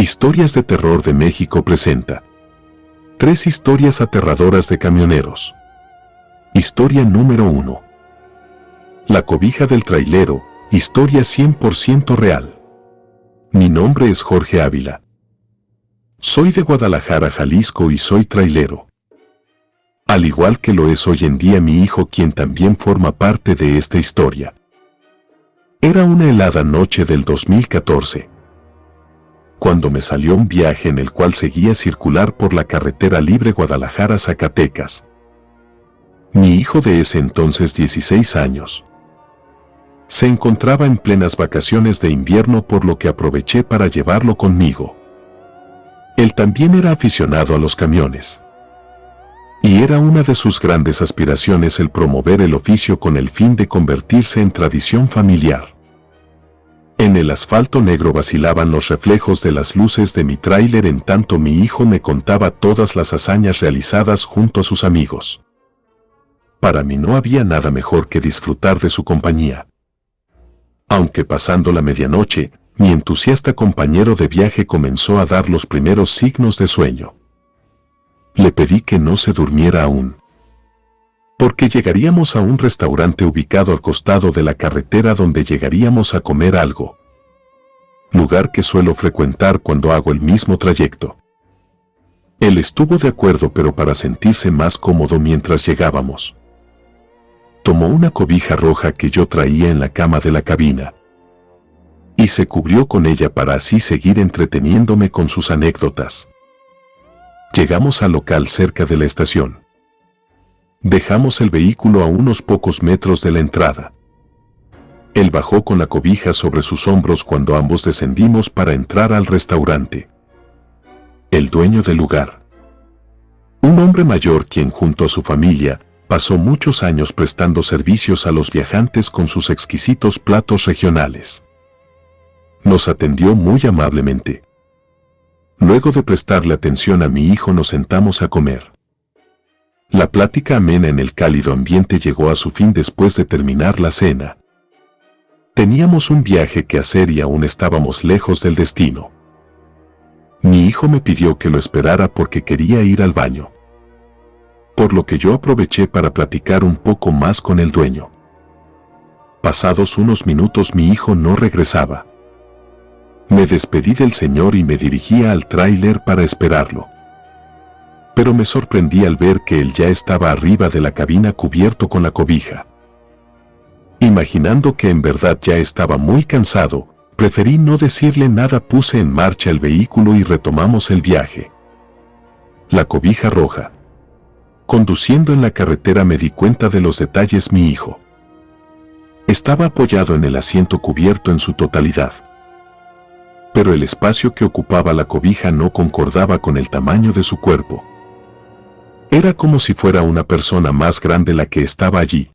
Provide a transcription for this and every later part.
Historias de Terror de México presenta 3 historias aterradoras de camioneros. Historia número 1. La cobija del trailero, historia 100% real. Mi nombre es Jorge Ávila. Soy de Guadalajara, Jalisco y soy trailero. Al igual que lo es hoy en día mi hijo, quien también forma parte de esta historia. Era una helada noche del 2014. Cuando me salió un viaje en el cual seguía circular por la carretera libre Guadalajara-Zacatecas. Mi hijo de ese entonces 16 años. Se encontraba en plenas vacaciones de invierno, por lo que aproveché para llevarlo conmigo. Él también era aficionado a los camiones. Y era una de sus grandes aspiraciones el promover el oficio con el fin de convertirse en tradición familiar. En el asfalto negro vacilaban los reflejos de las luces de mi tráiler, en tanto mi hijo me contaba todas las hazañas realizadas junto a sus amigos. Para mí no había nada mejor que disfrutar de su compañía. Aunque pasando la medianoche, mi entusiasta compañero de viaje comenzó a dar los primeros signos de sueño. Le pedí que no se durmiera aún, porque llegaríamos a un restaurante ubicado al costado de la carretera donde llegaríamos a comer algo. Lugar que suelo frecuentar cuando hago el mismo trayecto. Él estuvo de acuerdo, pero para sentirse más cómodo mientras llegábamos, tomó una cobija roja que yo traía en la cama de la cabina y se cubrió con ella para así seguir entreteniéndome con sus anécdotas. Llegamos al local cerca de la estación. Dejamos el vehículo a unos pocos metros de la entrada. Él bajó con la cobija sobre sus hombros cuando ambos descendimos para entrar al restaurante. El dueño del lugar, un hombre mayor quien junto a su familia pasó muchos años prestando servicios a los viajantes con sus exquisitos platos regionales, nos atendió muy amablemente. Luego de prestarle atención a mi hijo, nos sentamos a comer. La plática amena en el cálido ambiente llegó a su fin después de terminar la cena. Teníamos un viaje que hacer y aún estábamos lejos del destino. Mi hijo me pidió que lo esperara porque quería ir al baño, por lo que yo aproveché para platicar un poco más con el dueño. Pasados unos minutos mi hijo no regresaba. Me despedí del señor y me dirigía al tráiler para esperarlo. Pero me sorprendí al ver que él ya estaba arriba de la cabina cubierto con la cobija. Imaginando que en verdad ya estaba muy cansado, preferí no decirle nada. Puse en marcha el vehículo y retomamos el viaje. La cobija roja. Conduciendo en la carretera me di cuenta de los detalles. Mi hijo estaba apoyado en el asiento cubierto en su totalidad, pero el espacio que ocupaba la cobija no concordaba con el tamaño de su cuerpo. Era como si fuera una persona más grande la que estaba allí.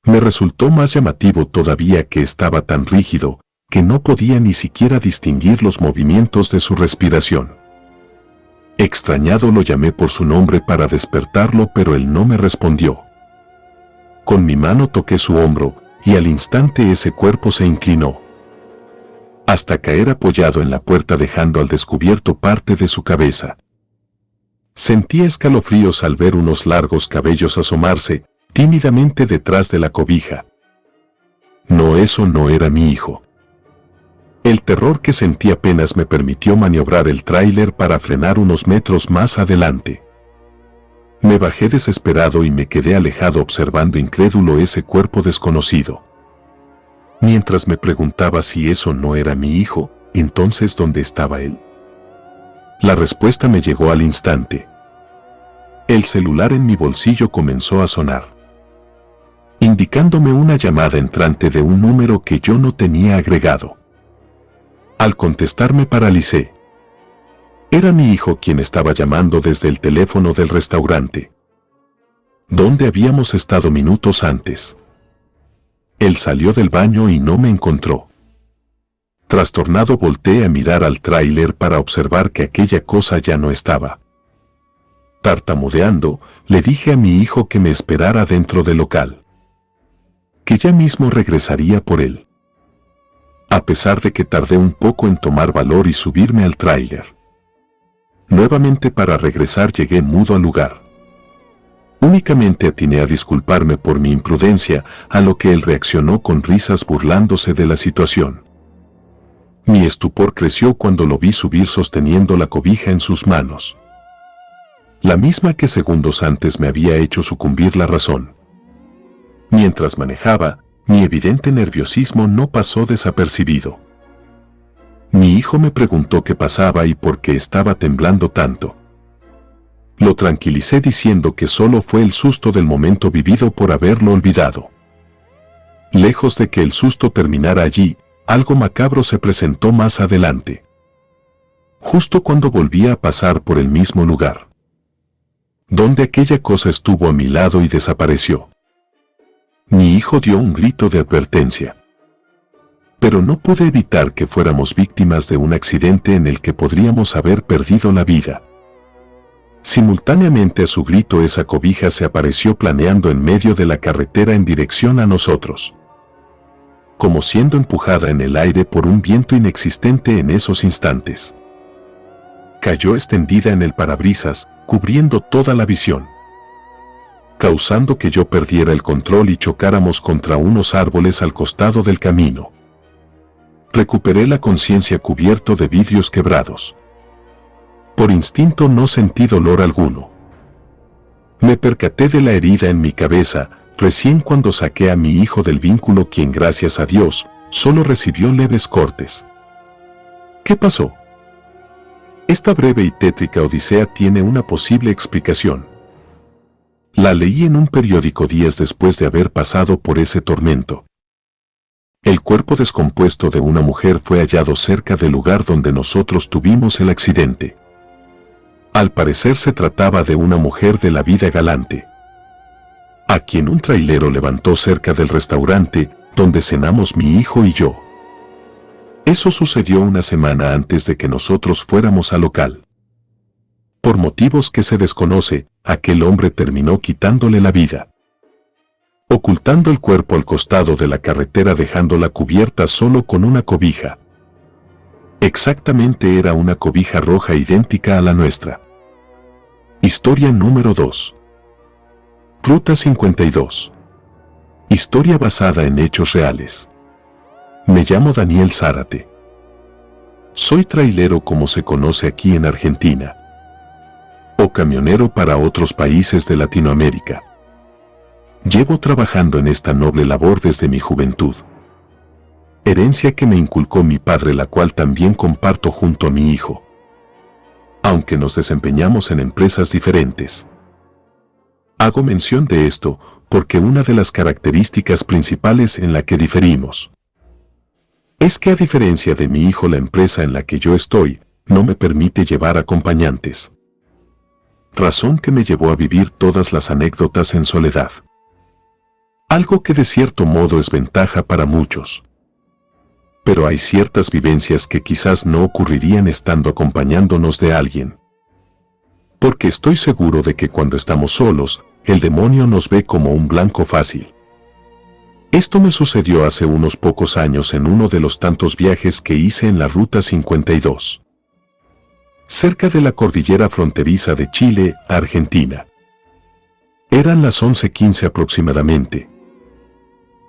Me resultó más llamativo todavía que estaba tan rígido que no podía ni siquiera distinguir los movimientos de su respiración. Extrañado lo llamé por su nombre para despertarlo, pero él no me respondió. Con mi mano toqué su hombro y al instante ese cuerpo se inclinó hasta caer apoyado en la puerta, dejando al descubierto parte de su cabeza. Sentí escalofríos al ver unos largos cabellos asomarse tímidamente detrás de la cobija. No, eso no era mi hijo. El terror que sentí apenas me permitió maniobrar el tráiler para frenar unos metros más adelante. Me bajé desesperado y me quedé alejado observando incrédulo ese cuerpo desconocido. Mientras me preguntaba si eso no era mi hijo, entonces ¿dónde estaba él? La respuesta me llegó al instante. El celular en mi bolsillo comenzó a sonar, indicándome una llamada entrante de un número que yo no tenía agregado. Al contestar me paralicé. Era mi hijo quien estaba llamando desde el teléfono del restaurante, donde habíamos estado minutos antes. Él salió del baño y no me encontró. Trastornado volteé a mirar al tráiler para observar que aquella cosa ya no estaba. Tartamudeando, le dije a mi hijo que me esperara dentro del local, que ya mismo regresaría por él. a pesar de que tardé un poco en tomar valor y subirme al tráiler. Nuevamente para regresar llegué mudo al lugar. Únicamente atiné a disculparme por mi imprudencia, a lo que él reaccionó con risas burlándose de la situación. Mi estupor creció cuando lo vi subir sosteniendo la cobija en sus manos. La misma que segundos antes me había hecho sucumbir la razón. Mientras manejaba, mi evidente nerviosismo no pasó desapercibido. Mi hijo me preguntó qué pasaba y por qué estaba temblando tanto. Lo tranquilicé diciendo que solo fue el susto del momento vivido por haberlo olvidado. Lejos de que el susto terminara allí, algo macabro se presentó más adelante. Justo cuando volvía a pasar por el mismo lugar, donde aquella cosa estuvo a mi lado y desapareció. Mi hijo dio un grito de advertencia. Pero no pude evitar que fuéramos víctimas de un accidente en el que podríamos haber perdido la vida. Simultáneamente a su grito, esa cobija se apareció planeando en medio de la carretera en dirección a nosotros, como siendo empujada en el aire por un viento inexistente en esos instantes. Cayó extendida en el parabrisas, cubriendo toda la visión, causando que yo perdiera el control y chocáramos contra unos árboles al costado del camino. Recuperé la conciencia cubierto de vidrios quebrados. Por instinto no sentí dolor alguno. Me percaté de la herida en mi cabeza recién cuando saqué a mi hijo del vínculo, quien gracias a Dios solo recibió leves cortes. ¿Qué pasó? Esta breve y tétrica odisea tiene una posible explicación. La leí en un periódico días después de haber pasado por ese tormento. El cuerpo descompuesto de una mujer fue hallado cerca del lugar donde nosotros tuvimos el accidente. Al parecer se trataba de una mujer de la vida galante, a quien un trailero levantó cerca del restaurante donde cenamos mi hijo y yo. Eso sucedió una semana antes de que nosotros fuéramos al local. Por motivos que se desconoce, aquel hombre terminó quitándole la vida, ocultando el cuerpo al costado de la carretera, dejándola cubierta solo con una cobija. Exactamente, era una cobija roja idéntica a la nuestra. Historia número 2. Ruta 52. Historia basada en hechos reales. Me llamo Daniel Zárate. Soy trailero, como se conoce aquí en Argentina, o camionero para otros países de Latinoamérica. Llevo trabajando en esta noble labor desde mi juventud, herencia que me inculcó mi padre, la cual también comparto junto a mi hijo, aunque nos desempeñamos en empresas diferentes. Hago mención de esto porque una de las características principales en la que diferimos es que, a diferencia de mi hijo, la empresa en la que yo estoy no me permite llevar acompañantes, razón que me llevó a vivir todas las anécdotas en soledad. Algo que de cierto modo es ventaja para muchos. Pero hay ciertas vivencias que quizás no ocurrirían estando acompañándonos de alguien. Porque estoy seguro de que cuando estamos solos, el demonio nos ve como un blanco fácil. Esto me sucedió hace unos pocos años en uno de los tantos viajes que hice en la Ruta 52, cerca de la cordillera fronteriza de Chile a Argentina. Eran las 11:15 aproximadamente.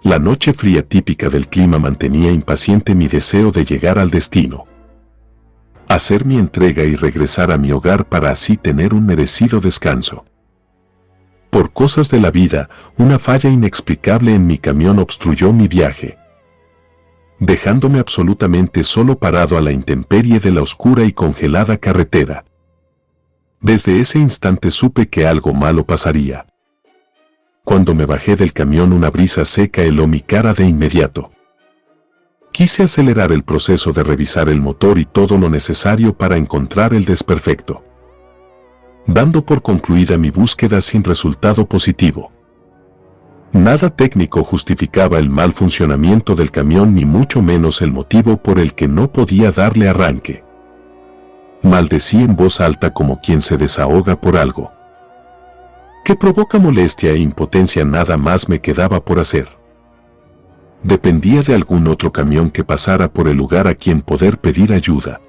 La noche fría típica del clima mantenía impaciente mi deseo de llegar al destino, hacer mi entrega y regresar a mi hogar para así tener un merecido descanso. Por cosas de la vida, una falla inexplicable en mi camión obstruyó mi viaje, dejándome absolutamente solo, parado a la intemperie de la oscura y congelada carretera. Desde ese instante supe que algo malo pasaría. Cuando me bajé del camión, una brisa seca heló mi cara de inmediato. Quise acelerar el proceso de revisar el motor y todo lo necesario para encontrar el desperfecto, dando por concluida mi búsqueda sin resultado positivo. Nada técnico justificaba el mal funcionamiento del camión, ni mucho menos el motivo por el que no podía darle arranque. Maldecí en voz alta como quien se desahoga por algo que provoca molestia e impotencia. Nada más me quedaba por hacer. Dependía de algún otro camión que pasara por el lugar a quien poder pedir ayuda.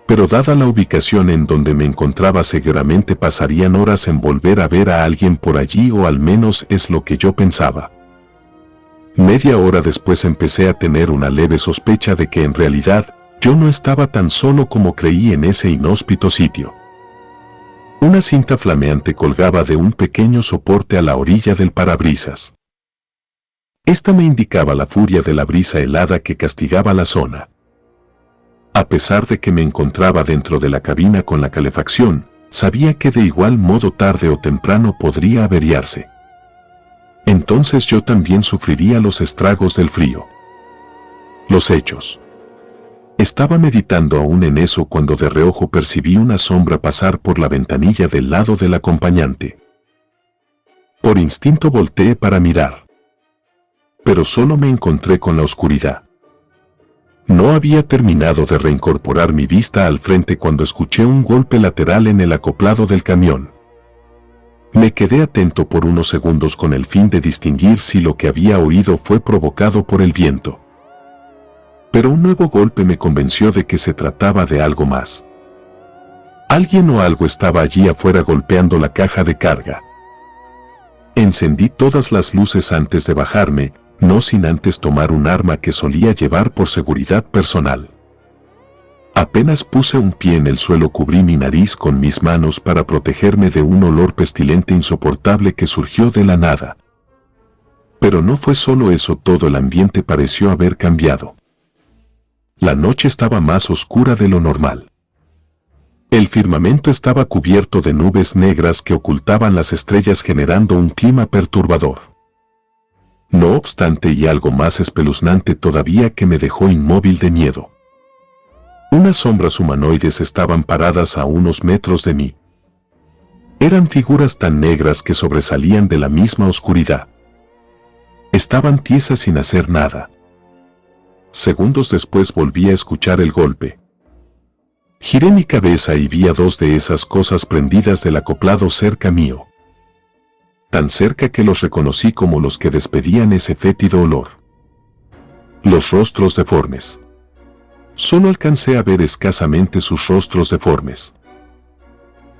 Pero dada la ubicación en donde me encontraba, seguramente pasarían horas en volver a ver a alguien por allí, o al menos es lo que yo pensaba. Media hora después empecé a tener una leve sospecha de que en realidad yo no estaba tan solo como creí en ese inhóspito sitio. Una cinta flameante colgaba de un pequeño soporte a la orilla del parabrisas. Esta me indicaba la furia de la brisa helada que castigaba la zona. A pesar de que me encontraba dentro de la cabina con la calefacción, sabía que de igual modo tarde o temprano podría averiarse. Entonces yo también sufriría los estragos del frío. Los hechos. Estaba meditando aún en eso cuando de reojo percibí una sombra pasar por la ventanilla del lado del acompañante. Por instinto volteé para mirar. Pero solo me encontré con la oscuridad. No había terminado de reincorporar mi vista al frente cuando escuché un golpe lateral en el acoplado del camión. Me quedé atento por unos segundos con el fin de distinguir si lo que había oído fue provocado por el viento. Pero un nuevo golpe me convenció de que se trataba de algo más. Alguien o algo estaba allí afuera golpeando la caja de carga. Encendí todas las luces antes de bajarme, no sin antes tomar un arma que solía llevar por seguridad personal. Apenas puse un pie en el suelo, cubrí mi nariz con mis manos para protegerme de un olor pestilente insoportable que surgió de la nada. Pero no fue solo eso, todo el ambiente pareció haber cambiado. La noche estaba más oscura de lo normal. El firmamento estaba cubierto de nubes negras que ocultaban las estrellas, generando un clima perturbador. No obstante, y algo más espeluznante todavía que me dejó inmóvil de miedo. Unas sombras humanoides estaban paradas a unos metros de mí. Eran figuras tan negras que sobresalían de la misma oscuridad. Estaban tiesas sin hacer nada. Segundos después volví a escuchar el golpe. Giré mi cabeza y vi a dos de esas cosas prendidas del acoplado cerca mío. Tan cerca que los reconocí como los que despedían ese fétido olor. Los rostros deformes. Solo alcancé a ver escasamente sus rostros deformes.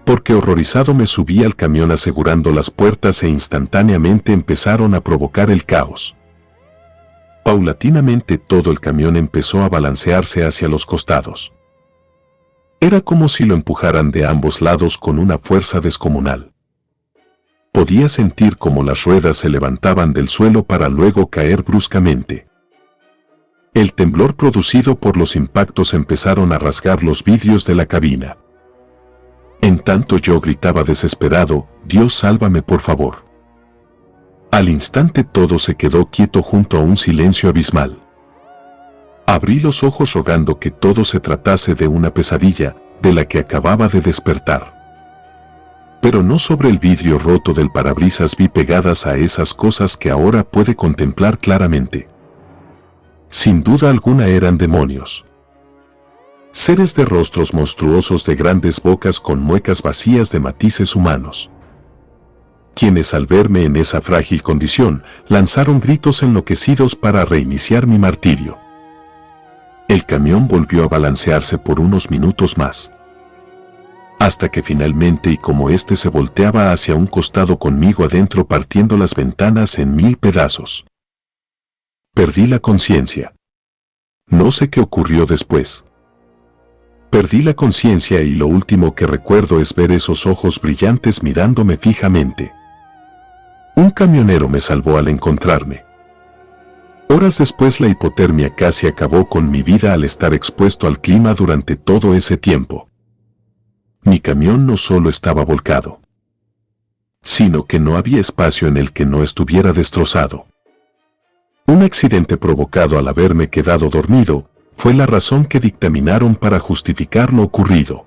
Porque horrorizado me subí al camión asegurando las puertas e instantáneamente empezaron a provocar el caos. Paulatinamente todo el camión empezó a balancearse hacia los costados. Era como si lo empujaran de ambos lados con una fuerza descomunal. Podía sentir cómo las ruedas se levantaban del suelo para luego caer bruscamente. El temblor producido por los impactos empezaron a rasgar los vidrios de la cabina. En tanto yo gritaba desesperado: «Dios, sálvame, por favor». Al instante todo se quedó quieto junto a un silencio abismal. Abrí los ojos rogando que todo se tratase de una pesadilla de la que acababa de despertar. Pero no sobre el vidrio roto del parabrisas vi pegadas a esas cosas que ahora pude contemplar claramente. Sin duda alguna eran demonios. Seres de rostros monstruosos, de grandes bocas con muecas vacías de matices humanos. Quienes al verme en esa frágil condición, lanzaron gritos enloquecidos para reiniciar mi martirio. El camión volvió a balancearse por unos minutos más. Hasta que finalmente, y como éste se volteaba hacia un costado conmigo adentro partiendo las ventanas en 1000 pedazos. Perdí la conciencia. No sé qué ocurrió después. Perdí la conciencia y lo último que recuerdo es ver esos ojos brillantes mirándome fijamente. Un camionero me salvó al encontrarme. Horas después la hipotermia casi acabó con mi vida al estar expuesto al clima durante todo ese tiempo. Mi camión no solo estaba volcado, sino que no había espacio en el que no estuviera destrozado. Un accidente provocado al haberme quedado dormido fue la razón que dictaminaron para justificar lo ocurrido.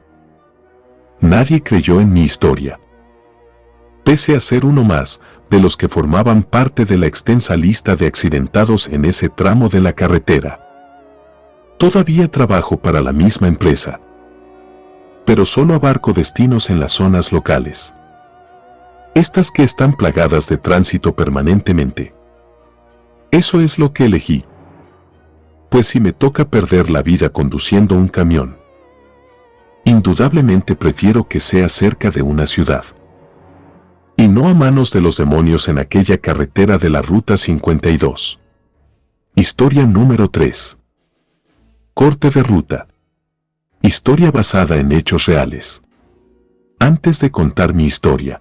Nadie creyó en mi historia. Pese a ser uno más de los que formaban parte de la extensa lista de accidentados en ese tramo de la carretera. Todavía trabajo para la misma empresa, pero solo abarco destinos en las zonas locales. Estas que están plagadas de tránsito permanentemente. Eso es lo que elegí. Pues si me toca perder la vida conduciendo un camión, indudablemente prefiero que sea cerca de una ciudad. Y no a manos de los demonios en aquella carretera de la Ruta 52. Historia número 3. Corte de ruta. Historia basada en hechos reales. Antes de contar mi historia,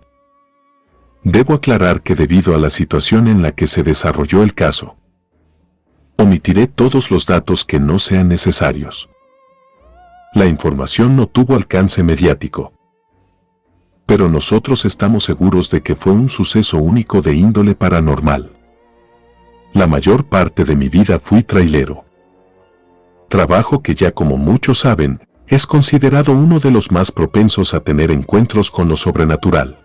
debo aclarar que debido a la situación en la que se desarrolló el caso, omitiré todos los datos que no sean necesarios. La información no tuvo alcance mediático, pero nosotros estamos seguros de que fue un suceso único de índole paranormal. La mayor parte de mi vida fui trailero. Trabajo que ya como muchos saben, es considerado uno de los más propensos a tener encuentros con lo sobrenatural.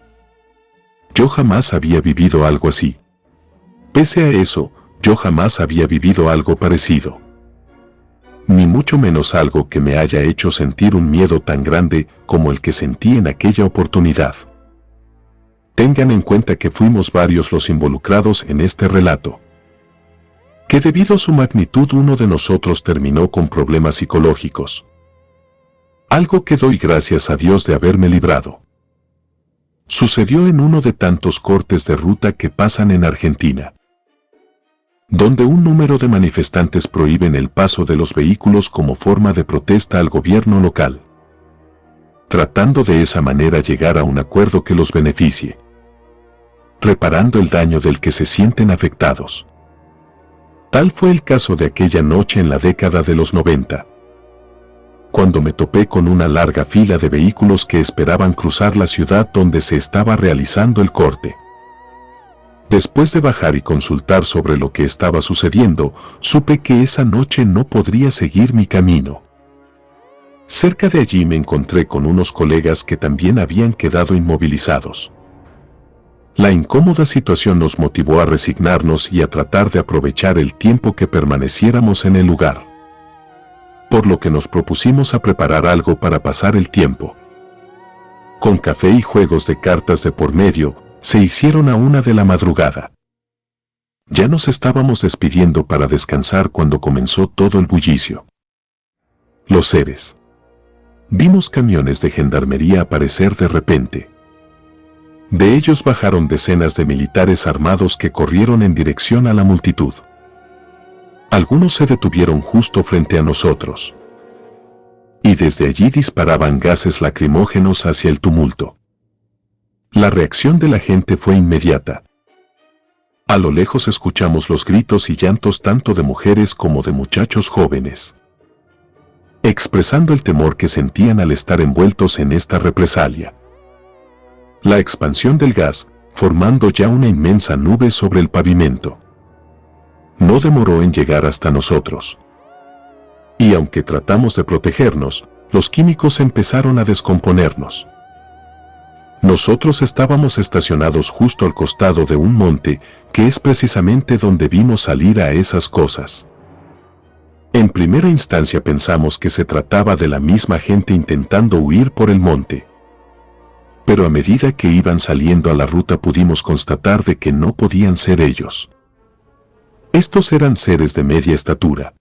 Yo jamás había vivido algo así. Pese a eso, yo jamás había vivido algo parecido. Ni mucho menos algo que me haya hecho sentir un miedo tan grande como el que sentí en aquella oportunidad. Tengan en cuenta que fuimos varios los involucrados en este relato. Que debido a su magnitud uno de nosotros terminó con problemas psicológicos. Algo que doy gracias a Dios de haberme librado. Sucedió en uno de tantos cortes de ruta que pasan en Argentina, donde un número de manifestantes prohíben el paso de los vehículos como forma de protesta al gobierno local, tratando de esa manera llegar a un acuerdo que los beneficie, reparando el daño del que se sienten afectados. Tal fue el caso de aquella noche en la década de los 90, cuando me topé con una larga fila de vehículos que esperaban cruzar la ciudad donde se estaba realizando el corte. Después de bajar y consultar sobre lo que estaba sucediendo, supe que esa noche no podría seguir mi camino. Cerca de allí me encontré con unos colegas que también habían quedado inmovilizados. La incómoda situación nos motivó a resignarnos y a tratar de aprovechar el tiempo que permaneciéramos en el lugar. Por lo que nos propusimos a preparar algo para pasar el tiempo. Con café y juegos de cartas de por medio, se hicieron a 1 de la madrugada. Ya nos estábamos despidiendo para descansar cuando comenzó todo el bullicio. Los seres. Vimos camiones de gendarmería aparecer de repente. De ellos bajaron decenas de militares armados que corrieron en dirección a la multitud. Algunos se detuvieron justo frente a nosotros. Y desde allí disparaban gases lacrimógenos hacia el tumulto. La reacción de la gente fue inmediata. A lo lejos escuchamos los gritos y llantos tanto de mujeres como de muchachos jóvenes, expresando el temor que sentían al estar envueltos en esta represalia. La expansión del gas, formando ya una inmensa nube sobre el pavimento, no demoró en llegar hasta nosotros. Y aunque tratamos de protegernos, los químicos empezaron a descomponernos. Nosotros estábamos estacionados justo al costado de un monte, que es precisamente donde vimos salir a esas cosas. En primera instancia pensamos que se trataba de la misma gente intentando huir por el monte. Pero a medida que iban saliendo a la ruta pudimos constatar de que no podían ser ellos. Estos eran seres de media estatura.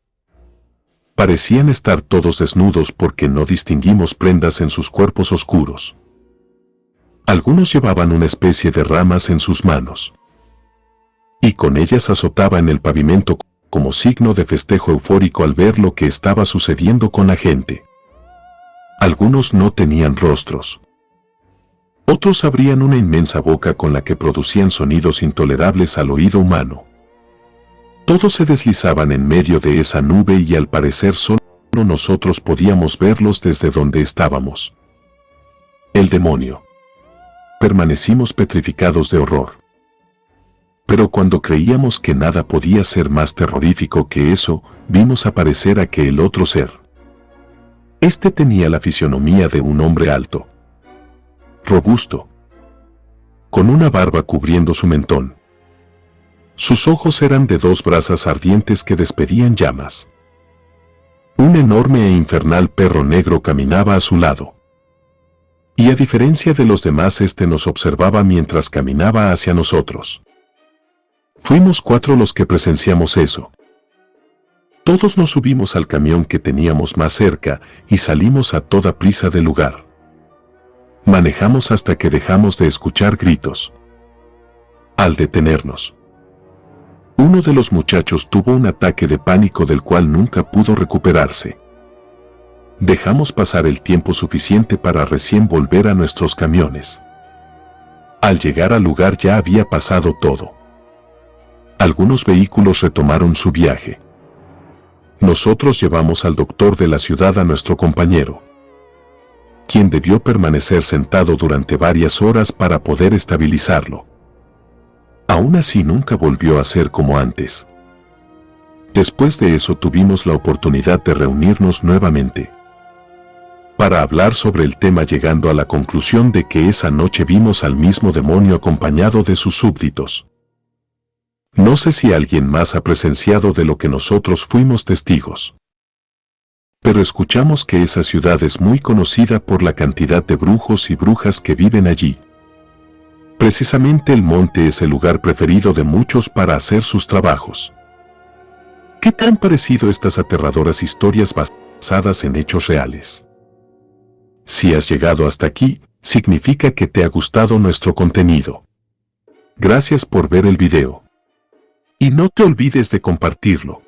Parecían estar todos desnudos porque no distinguimos prendas en sus cuerpos oscuros. Algunos llevaban una especie de ramas en sus manos, y con ellas azotaba en el pavimento como signo de festejo eufórico al ver lo que estaba sucediendo con la gente. Algunos no tenían rostros. Otros abrían una inmensa boca con la que producían sonidos intolerables al oído humano. Todos se deslizaban en medio de esa nube y al parecer solo nosotros podíamos verlos desde donde estábamos. El demonio. Permanecimos petrificados de horror. Pero cuando creíamos que nada podía ser más terrorífico que eso, vimos aparecer aquel otro ser. Este tenía la fisionomía de un hombre alto, robusto, con una barba cubriendo su mentón. Sus ojos eran de 2 brasas ardientes que despedían llamas. Un enorme e infernal perro negro caminaba a su lado. Y a diferencia de los demás, este nos observaba mientras caminaba hacia nosotros. Fuimos 4 los que presenciamos eso. Todos nos subimos al camión que teníamos más cerca y salimos a toda prisa del lugar. Manejamos hasta que dejamos de escuchar gritos. Al detenernos, uno de los muchachos tuvo un ataque de pánico del cual nunca pudo recuperarse. Dejamos pasar el tiempo suficiente para recién volver a nuestros camiones. Al llegar al lugar ya había pasado todo. Algunos vehículos retomaron su viaje. Nosotros llevamos al doctor de la ciudad a nuestro compañero, quien debió permanecer sentado durante varias horas para poder estabilizarlo. Aún así nunca volvió a ser como antes. Después de eso tuvimos la oportunidad de reunirnos nuevamente para hablar sobre el tema, llegando a la conclusión de que esa noche vimos al mismo demonio acompañado de sus súbditos. No sé si alguien más ha presenciado de lo que nosotros fuimos testigos, pero escuchamos que esa ciudad es muy conocida por la cantidad de brujos y brujas que viven allí. Precisamente el monte es el lugar preferido de muchos para hacer sus trabajos. ¿Qué te han parecido estas aterradoras historias basadas en hechos reales? Si has llegado hasta aquí, significa que te ha gustado nuestro contenido. Gracias por ver el video. Y no te olvides de compartirlo.